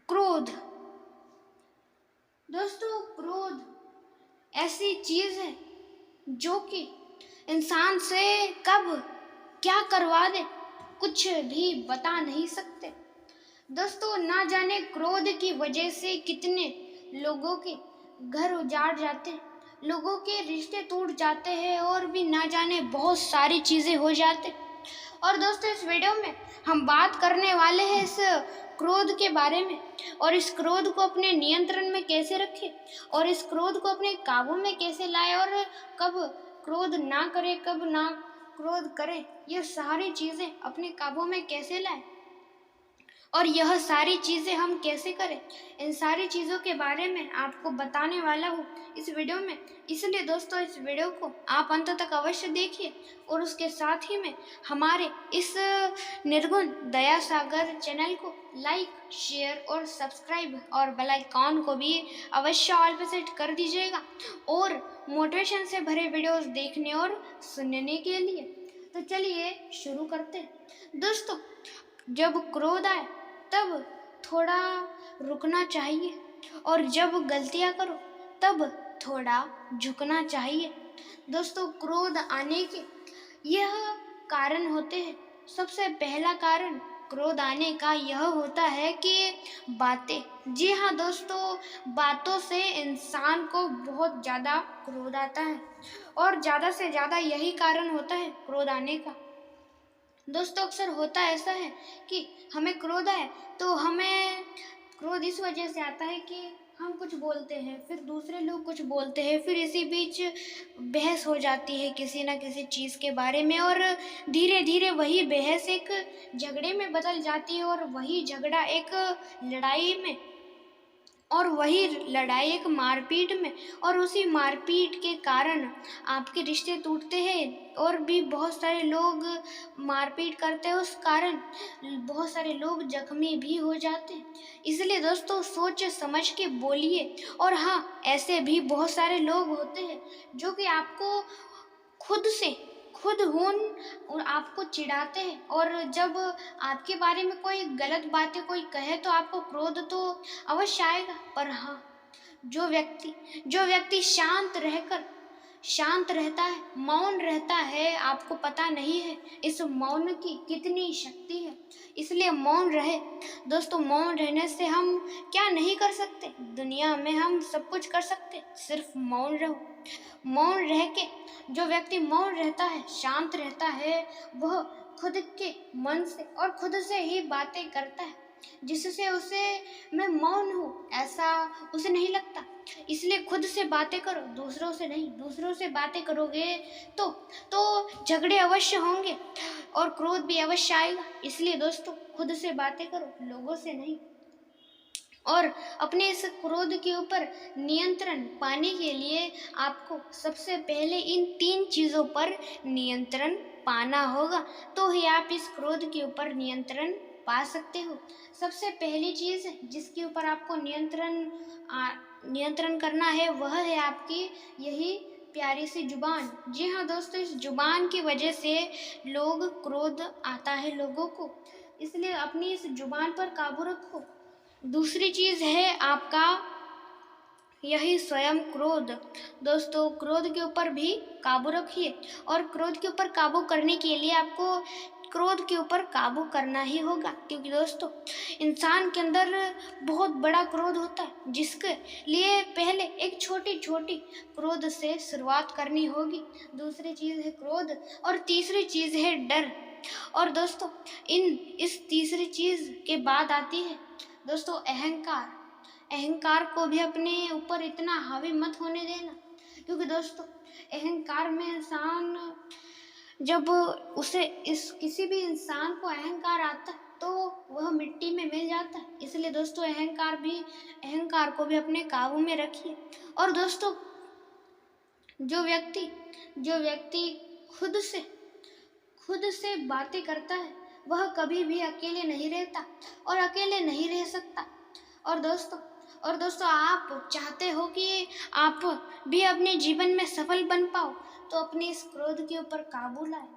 क्रोध। दोस्तों, क्रोध ऐसी चीज है जो कि इंसान से कब क्या करवा दे कुछ भी बता नहीं सकते। दोस्तों, ना जाने क्रोध की वजह से कितने लोगों के घर उजाड़ जाते हैं, लोगों के रिश्ते टूट जाते हैं और भी ना जाने बहुत सारी चीजें हो जाते। और दोस्तों, इस वीडियो में हम बात करने वाले हैं इस क्रोध के बारे में, और इस क्रोध को अपने नियंत्रण में कैसे रखें, और इस क्रोध को अपने काबू में कैसे लाएं, और कब क्रोध ना करें, कब ना क्रोध करें, ये सारी चीजें अपने काबू में कैसे लाएं और यह सारी चीज़ें हम कैसे करें, इन सारी चीज़ों के बारे में आपको बताने वाला हूँ इस वीडियो में। इसलिए दोस्तों, इस वीडियो को आप अंत तक अवश्य देखिए, और उसके साथ ही में हमारे इस निर्गुण दया सागर चैनल को लाइक, शेयर और सब्सक्राइब और बेल आइकॉन को भी अवश्य ऑल पे सेट कर दीजिएगा, और मोटिवेशन से भरे वीडियोस देखने और सुनने के लिए। तो चलिए शुरू करते हैं। दोस्तों, जब क्रोध आए तब थोड़ा रुकना चाहिए, और जब गलतियां करो तब थोड़ा झुकना चाहिए। दोस्तों, क्रोध आने के यह कारण होते हैं। सबसे पहला कारण क्रोध आने का यह होता है कि बातें। जी हाँ दोस्तों, बातों से इंसान को बहुत ज़्यादा क्रोध आता है, और ज़्यादा से ज़्यादा यही कारण होता है क्रोध आने का। दोस्तों, अक्सर होता ऐसा है कि हमें क्रोध आए तो हमें क्रोध इस वजह से आता है कि हम कुछ बोलते हैं, फिर दूसरे लोग कुछ बोलते हैं, फिर इसी बीच बहस हो जाती है किसी ना किसी चीज़ के बारे में, और धीरे धीरे वही बहस एक झगड़े में बदल जाती है, और वही झगड़ा एक लड़ाई में, और वही लड़ाई एक मारपीट में, और उसी मारपीट के कारण आपके रिश्ते टूटते हैं, और भी बहुत सारे लोग मारपीट करते हैं, उस कारण बहुत सारे लोग जख्मी भी हो जाते हैं। इसलिए दोस्तों, सोच समझ के बोलिए। और हाँ, ऐसे भी बहुत सारे लोग होते हैं जो कि आपको खुद और आपको चिढ़ाते हैं, और जब आपके बारे में कोई गलत बातें कोई कहे तो आपको क्रोध तो अवश्य आएगा। पर हाँ, जो व्यक्ति शांत रहता है, मौन रहता है, आपको पता नहीं है इस मौन की कितनी शक्ति है। इसलिए मौन रहे। दोस्तों, मौन रहने से हम क्या नहीं कर सकते, दुनिया में हम सब कुछ कर सकते, सिर्फ मौन रहो। मौन रह के जो व्यक्ति मौन रहता है, शांत रहता है, वह खुद के मन से और खुद से ही बातें करता है, जिससे उसे मैं मौन हूँ ऐसा उसे नहीं लगता। इसलिए खुद से बातें करो, दूसरों से नहीं। दूसरों से बातें करोगे तो झगड़े अवश्य होंगे और क्रोध भी अवश्य आएगा। इसलिए दोस्तों, खुद से बातें करो, लोगों से नहीं। और अपने इस क्रोध के ऊपर नियंत्रण पाने के लिए आपको सबसे पहले इन 3 चीज़ों पर नियंत्रण पाना होगा, तो ही आप इस क्रोध के ऊपर नियंत्रण पा सकते हो। सबसे पहली चीज़ जिसके ऊपर आपको नियंत्रण करना है, वह है आपकी यही प्यारी सी जुबान। जी हाँ दोस्तों, इस जुबान की वजह से क्रोध आता है लोगों को, इसलिए अपनी इस जुबान पर काबू रखो। दूसरी चीज़ है आपका यही स्वयं क्रोध। दोस्तों, क्रोध के ऊपर भी काबू रखिए, और क्रोध के ऊपर काबू करने के लिए आपको क्रोध के ऊपर काबू करना ही होगा, क्योंकि दोस्तों, इंसान के अंदर बहुत बड़ा क्रोध होता है, जिसके लिए पहले एक छोटी छोटी क्रोध से शुरुआत करनी होगी। दूसरी चीज़ है क्रोध, और तीसरी चीज़ है डर। और दोस्तों, इस तीसरी चीज़ के बाद आती है दोस्तों अहंकार को भी अपने ऊपर इतना हावी मत होने देना, क्योंकि दोस्तों, अहंकार में इंसान जब किसी भी इंसान को अहंकार आता है तो वह मिट्टी में मिल जाता है। इसलिए दोस्तों, अहंकार को भी अपने काबू में रखिए। और दोस्तों, जो व्यक्ति खुद से बातें करता है, वह कभी भी अकेले नहीं रहता और अकेले नहीं रह सकता। और दोस्तों, आप चाहते हो कि आप भी अपने जीवन में सफल बन पाओ, तो अपने इस क्रोध के ऊपर काबू लाए।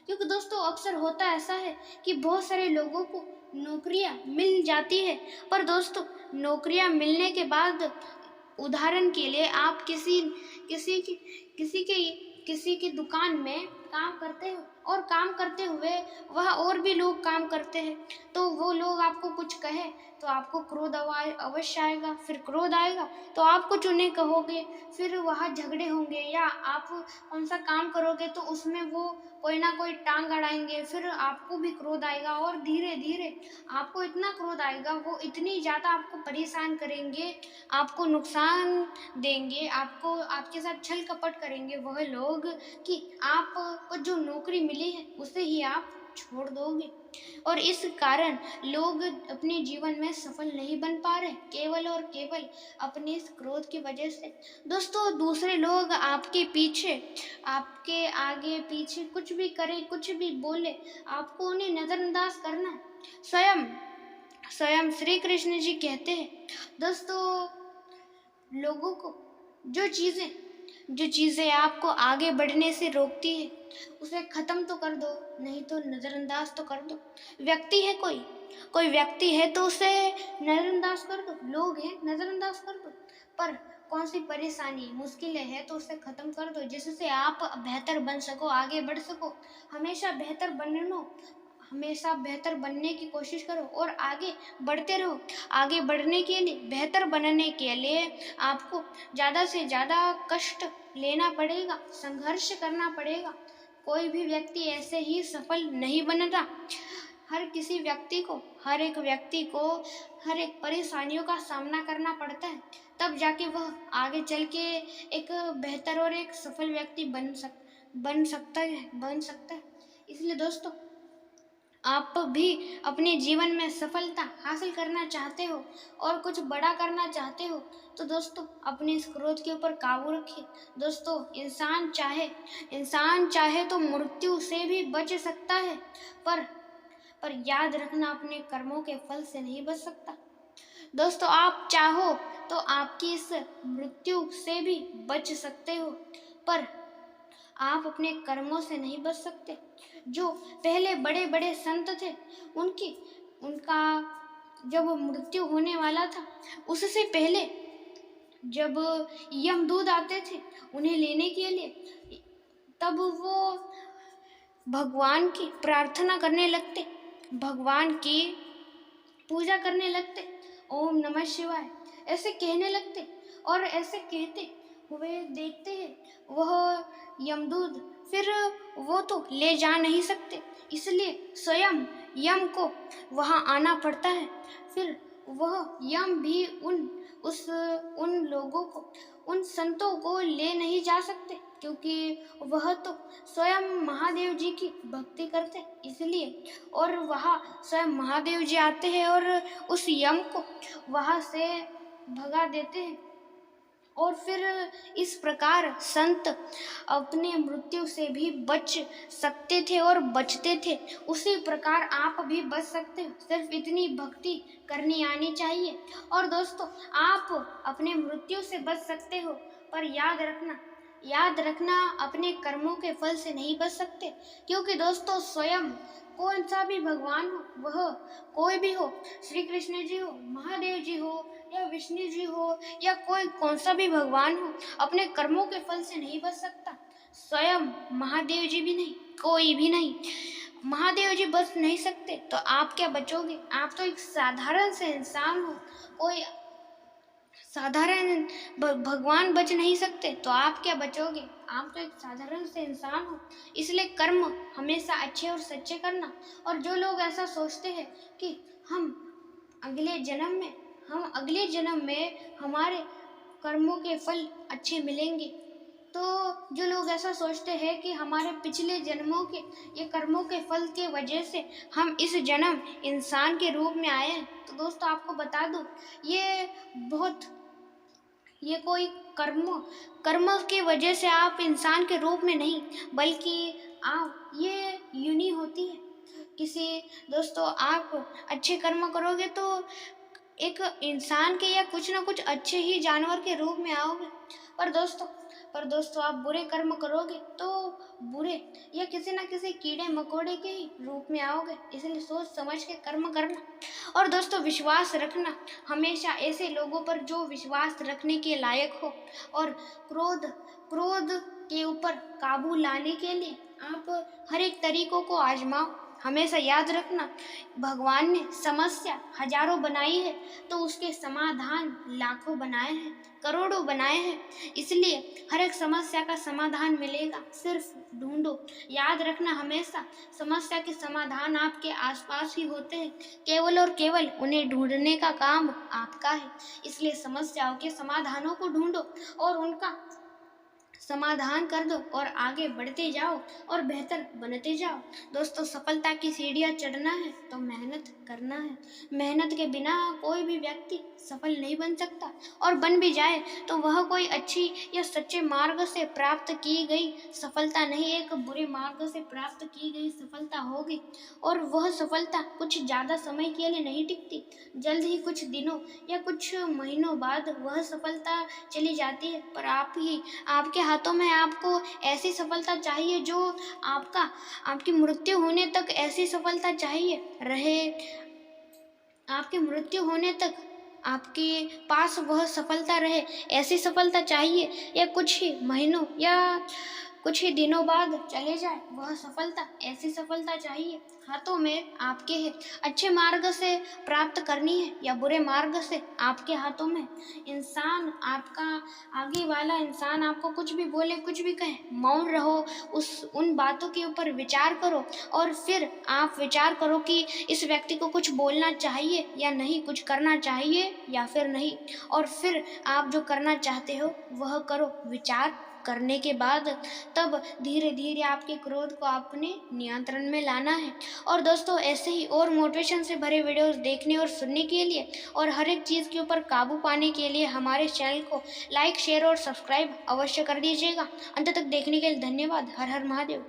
क्योंकि दोस्तों, अक्सर होता ऐसा है कि बहुत सारे लोगों को नौकरियां मिल जाती है। पर दोस्तों, नौकरियां मिलने के बाद उदाहरण के लिए आप किसी की किसी के किसी की दुकान में काम करते हो और काम करते हुए वह और भी लोग काम करते हैं, तो वो लोग आपको कुछ कहे तो आपको क्रोध अवश्य आएगा। फिर क्रोध आएगा तो आप कुछ उन्हें कहोगे, फिर वहाँ झगड़े होंगे, या आप कौन सा काम करोगे तो उसमें वो कोई ना कोई टांग अड़ाएंगे, फिर आपको भी क्रोध आएगा और धीरे धीरे आपको इतना क्रोध आएगा, वो इतनी ज़्यादा आपको परेशान करेंगे, आपको नुकसान देंगे, आपको आपके साथ छल कपट करेंगे वह लोग कि आपको जो नौकरी मिली है उसे ही आप छोड़ दोगे। और इस कारण लोग अपने जीवन में सफल नहीं बन पा रहे, केवल और केवल अपने इस क्रोध की वजह से। दोस्तों, दूसरे लोग आपके पीछे, आपके आगे पीछे कुछ भी करे, कुछ भी बोले, आपको उन्हें नजरअंदाज करना है। स्वयं स्वयं श्री कृष्ण जी कहते हैं दोस्तों, लोगों को जो चीज़ें आपको आगे बढ़ने से रोकती है उसे ख़त्म तो कर दो, नहीं तो नज़रअंदाज तो कर दो। व्यक्ति है, कोई व्यक्ति है तो उसे नज़रअंदाज कर दो, लोग हैं नज़रअंदाज कर दो। पर कौन सी परेशानी मुश्किलें हैं तो उसे ख़त्म कर दो, जिससे आप बेहतर बन सको, आगे बढ़ सको। हमेशा बेहतर बनने की कोशिश करो और आगे बढ़ते रहो। आगे बढ़ने के लिए, बेहतर बनने के लिए आपको ज़्यादा से ज़्यादा कष्ट लेना पड़ेगा, संघर्ष करना पड़ेगा। कोई भी व्यक्ति ऐसे ही सफल नहीं बनता। हर एक व्यक्ति को हर एक परेशानियों का सामना करना पड़ता है, तब जाके वह आगे चल के एक बेहतर और एक सफल व्यक्ति बन सकता है। इसलिए दोस्तों, आप भी अपने जीवन में सफलता हासिल करना चाहते हो और कुछ बड़ा करना चाहते हो तो दोस्तों, अपने इस क्रोध के ऊपर काबू रखिए। दोस्तों, इंसान चाहे तो मृत्यु से भी बच सकता है, पर याद रखना, अपने कर्मों के फल से नहीं बच सकता। दोस्तों, आप चाहो तो आपकी इस मृत्यु से भी बच सकते हो, पर आप अपने कर्मों से नहीं बच सकते। जो पहले बड़े बड़े संत थे, उनका जब मृत्यु होने वाला था, उससे पहले जब यमदूत आते थे उन्हें लेने के लिए, तब वो भगवान की प्रार्थना करने लगते, भगवान की पूजा करने लगते, ओम नमः शिवाय ऐसे कहने लगते, और ऐसे कहते हुए देखते हैं वह यमदूत, फिर वो तो ले जा नहीं सकते, इसलिए स्वयं यम को वहाँ आना पड़ता है। फिर वह यम भी उन लोगों को, उन संतों को ले नहीं जा सकते, क्योंकि वह तो स्वयं महादेव जी की भक्ति करते, इसलिए। और वहाँ स्वयं महादेव जी आते हैं और उस यम को वहाँ से भगा देते हैं, और फिर इस प्रकार संत अपने मृत्यु से भी बच सकते थे और बचते थे। उसी प्रकार आप भी बच सकते हो, सिर्फ इतनी भक्ति करनी आनी चाहिए। और दोस्तों, आप अपने मृत्यु से बच सकते हो, पर याद रखना अपने कर्मों के फल से नहीं बच सकते, क्योंकि दोस्तों, स्वयं कौन सा भी भगवान हो, वह कोई भी हो, श्री कृष्ण जी हो, महादेव जी हो, या विष्णु जी हो, या कोई कौन सा भी भगवान हो, अपने कर्मों के फल से नहीं बच सकता। स्वयं महादेव जी भी नहीं, कोई भी नहीं। महादेव जी बच नहीं सकते तो आप क्या बचोगे? आप तो एक साधारण से इंसान हो, कोई साधारण भगवान बच नहीं सकते तो आप क्या बचोगे? आप तो एक साधारण से इंसान हो। इसलिए कर्म हमेशा अच्छे और सच्चे करना। और जो लोग ऐसा सोचते हैं कि हम अगले जन्म में हमारे कर्मों के फल अच्छे मिलेंगे, तो जो लोग ऐसा सोचते हैं कि हमारे पिछले जन्मों के ये कर्मों के फल के वजह से हम इस जन्म इंसान के रूप में आए हैं, तो दोस्तों आपको बता दूं, ये कोई कर्म की वजह से आप इंसान के रूप में नहीं, बल्कि ये यूनी होती है। दोस्तों, आप अच्छे कर्म करोगे तो एक इंसान के या कुछ ना कुछ अच्छे ही जानवर के रूप में आओगे। पर दोस्तों, पर दोस्तों आप बुरे कर्म करोगे तो बुरे या किसी न किसी कीड़े मकोड़े के ही रूप में आओगे। इसलिए सोच समझ के कर्म करना। और दोस्तों विश्वास रखना हमेशा ऐसे लोगों पर जो विश्वास रखने के लायक हो। और क्रोध क्रोध के ऊपर काबू लाने के लिए आप हर एक तरीकों को आजमाओ। हमेशा याद रखना, भगवान ने समस्या हजारों बनाई है तो उसके समाधान लाखों बनाए हैं, करोड़ों बनाए हैं। इसलिए हर एक समस्या का समाधान मिलेगा, सिर्फ ढूंढो। याद रखना हमेशा समस्या के समाधान आपके आसपास ही होते हैं, केवल और केवल उन्हें ढूंढने का काम आपका है। इसलिए समस्याओं के समाधानों को ढूंढो और उनका समाधान कर दो और आगे बढ़ते जाओ और बेहतर बनते जाओ। दोस्तों सफलता की सीढ़ियाँ चढ़ना है तो मेहनत करना है। मेहनत के बिना कोई भी व्यक्ति सफल नहीं बन सकता, और बन भी जाए तो वह कोई अच्छी या सच्चे मार्ग से प्राप्त की गई सफलता नहीं, एक बुरे मार्ग से प्राप्त की गई सफलता होगी। और वह सफलता कुछ ज़्यादा समय के लिए नहीं टिकती, जल्द ही कुछ दिनों या कुछ महीनों बाद वह सफलता चली जाती है। पर आपके हाथों में आपको ऐसी सफलता चाहिए जो आपकी मृत्यु होने तक ऐसी सफलता चाहिए रहे। आपकी मृत्यु होने तक आपके पास वह सफलता रहे, ऐसी सफलता चाहिए, या कुछ ही महीनों या कुछ ही दिनों बाद चले जाए वह सफलता, ऐसी सफलता चाहिए। हाथों में आपके है, अच्छे मार्ग से प्राप्त करनी है या बुरे मार्ग से, आपके हाथों में। इंसान आपका आगे वाला इंसान आपको कुछ भी बोले, कुछ भी कहे, मौन रहो, उन बातों के ऊपर विचार करो और फिर आप विचार करो कि इस व्यक्ति को कुछ बोलना चाहिए या नहीं, कुछ करना चाहिए या फिर नहीं। और फिर आप जो करना चाहते हो वह करो। विचार करने के बाद तब धीरे धीरे आपके क्रोध को अपने नियंत्रण में लाना है। और दोस्तों ऐसे ही और मोटिवेशन से भरे वीडियोस देखने और सुनने के लिए और हर एक चीज़ के ऊपर काबू पाने के लिए हमारे चैनल को लाइक, शेयर और सब्सक्राइब अवश्य कर दीजिएगा। अंत तक देखने के लिए धन्यवाद। हर हर महादेव।